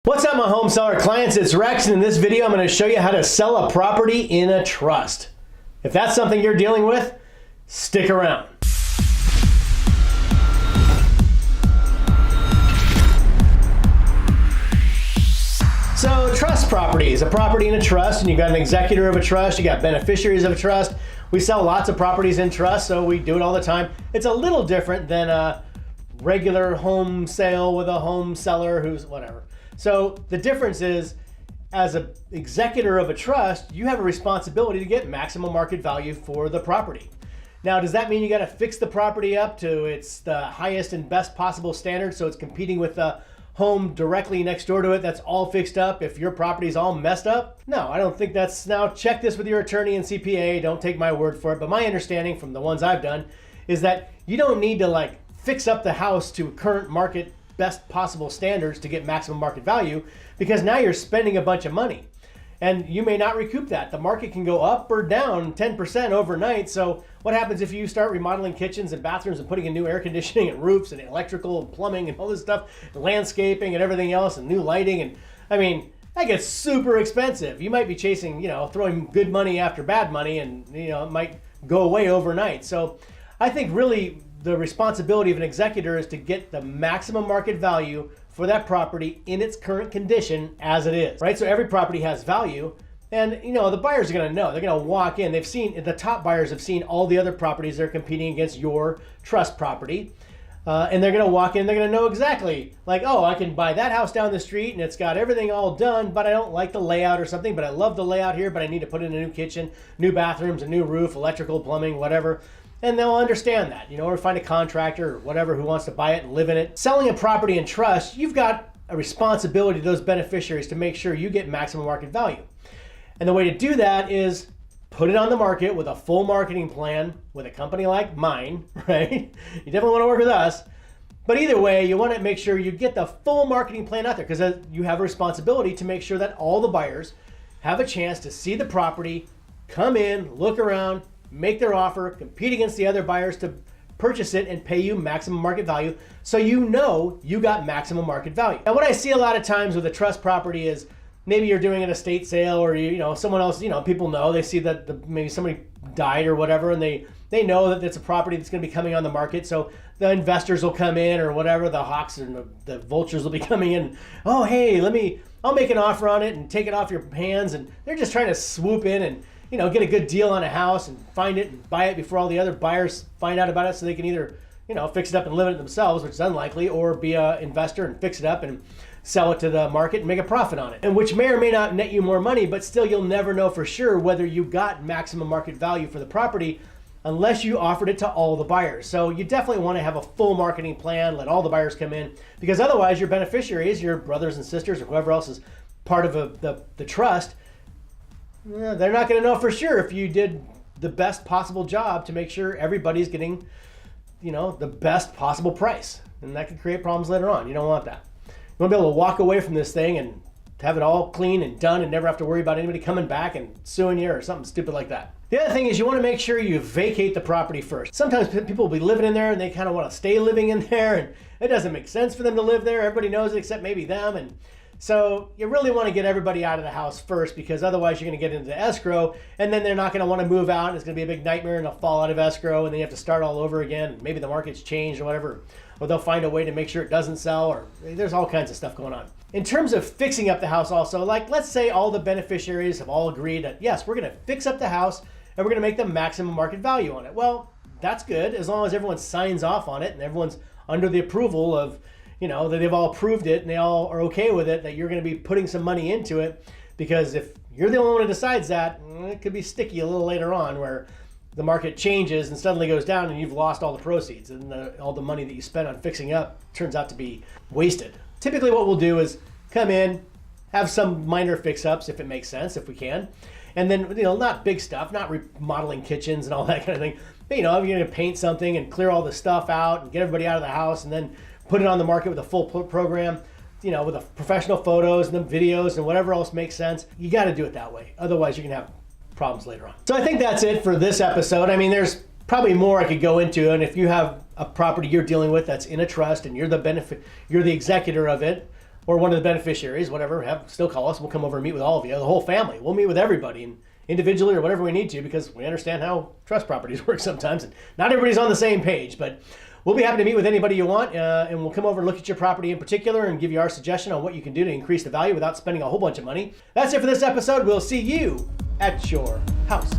What's up, my home seller clients? It's Rex, and in this video I'm going to show you how to sell a property in a trust. If that's something you're dealing with, stick around. So trust property is a property in a trust, and you got an executor of a trust, you got beneficiaries of a trust. We sell lots of properties in trust, so we do it all the time. It's a little different than a regular home sale with a home seller who's whatever. So the difference is, as an executor of a trust, you have a responsibility to get maximum market value for the property. Now, does that mean you got to fix the property up to its the highest and best possible standard so it's competing with the home directly next door to it that's all fixed up if your property's all messed up? No, I don't think that's. Now, check this with your attorney and CPA. Don't take my word for it. But my understanding from the ones I've done is that you don't need to fix up the house to current market best possible standards to get maximum market value, because now you're spending a bunch of money and you may not recoup that. The market can go up or down 10% overnight. So what happens if you start remodeling kitchens and bathrooms and putting in new air conditioning and roofs and electrical and plumbing and all this stuff, and landscaping and everything else and new lighting? And I mean, that gets super expensive. You might be chasing, throwing good money after bad money, and it might go away overnight. So I think really the responsibility of an executor is to get the maximum market value for that property in its current condition as it is, right? So every property has value, and the buyers are going to know. They're going to walk in. The top buyers have seen all the other properties that are competing against your trust property, and they're going to walk in. They're going to know exactly, oh, I can buy that house down the street and it's got everything all done, but I don't like the layout or something, but I love the layout here, but I need to put in a new kitchen, new bathrooms, a new roof, electrical, plumbing, whatever. And they'll understand that, or find a contractor or whatever who wants to buy it and live in it. Selling a property in trust, you've got a responsibility to those beneficiaries to make sure you get maximum market value. And the way to do that is put it on the market with a full marketing plan with a company like mine, right? You definitely want to work with us. But either way, you want to make sure you get the full marketing plan out there, because you have a responsibility to make sure that all the buyers have a chance to see the property, come in, look around, make their offer, compete against the other buyers to purchase it and pay you maximum market value, so you got maximum market value. Now, what I see a lot of times with a trust property is maybe you're doing an estate sale, or someone else, people know, they see that maybe somebody died or whatever, and they know that it's a property that's going to be coming on the market, so the investors will come in, or whatever, the hawks and the vultures will be coming in. Oh, hey, I'll make an offer on it and take it off your hands, and they're just trying to swoop in and get a good deal on a house and find it and buy it before all the other buyers find out about it, so they can either, fix it up and live in it themselves, which is unlikely, or be an investor and fix it up and sell it to the market and make a profit on it. And which may or may not net you more money, but still you'll never know for sure whether you got maximum market value for the property unless you offered it to all the buyers. So you definitely want to have a full marketing plan, let all the buyers come in, because otherwise your beneficiaries, your brothers and sisters, or whoever else is part of the trust, they're not going to know for sure if you did the best possible job to make sure everybody's getting, the best possible price. And that could create problems later on. You don't want that. You want to be able to walk away from this thing and have it all clean and done and never have to worry about anybody coming back and suing you or something stupid like that. The other thing is you want to make sure you vacate the property first. Sometimes people will be living in there and they kind of want to stay living in there, and it doesn't make sense for them to live there. Everybody knows it except maybe them. And so you really want to get everybody out of the house first, because otherwise you're going to get into escrow, and then they're not going to want to move out, and it's going to be a big nightmare, and they'll fall out of escrow, and then you have to start all over again, and maybe the market's changed or whatever, or they'll find a way to make sure it doesn't sell, or there's all kinds of stuff going on. In terms of fixing up the house also, let's say all the beneficiaries have all agreed that, yes, we're going to fix up the house, and we're going to make the maximum market value on it. Well, that's good, as long as everyone signs off on it, and everyone's under the approval of, that they've all approved it and they all are okay with it, that you're going to be putting some money into it. Because if you're the only one who decides that, it could be sticky a little later on, where the market changes and suddenly goes down and you've lost all the proceeds, and all the money that you spent on fixing up turns out to be wasted. Typically what we'll do is come in, have some minor fix-ups if it makes sense, if we can. And then, not big stuff, not remodeling kitchens and all that kind of thing. But, if you're going to paint something and clear all the stuff out and get everybody out of the house, and then put it on the market with a full program, with the professional photos and the videos and whatever else makes sense. You got to do it that way. Otherwise, you're going to have problems later on. So I think that's it for this episode. I mean, there's probably more I could go into, and if you have a property you're dealing with that's in a trust and you're the executor of it, or one of the beneficiaries, whatever, still call us. We'll come over and meet with all of you, the whole family. We'll meet with everybody, and individually or whatever we need to, because we understand how trust properties work sometimes, and not everybody's on the same page. But we'll be happy to meet with anybody you want, and we'll come over and look at your property in particular and give you our suggestion on what you can do to increase the value without spending a whole bunch of money. That's it for this episode. We'll see you at your house.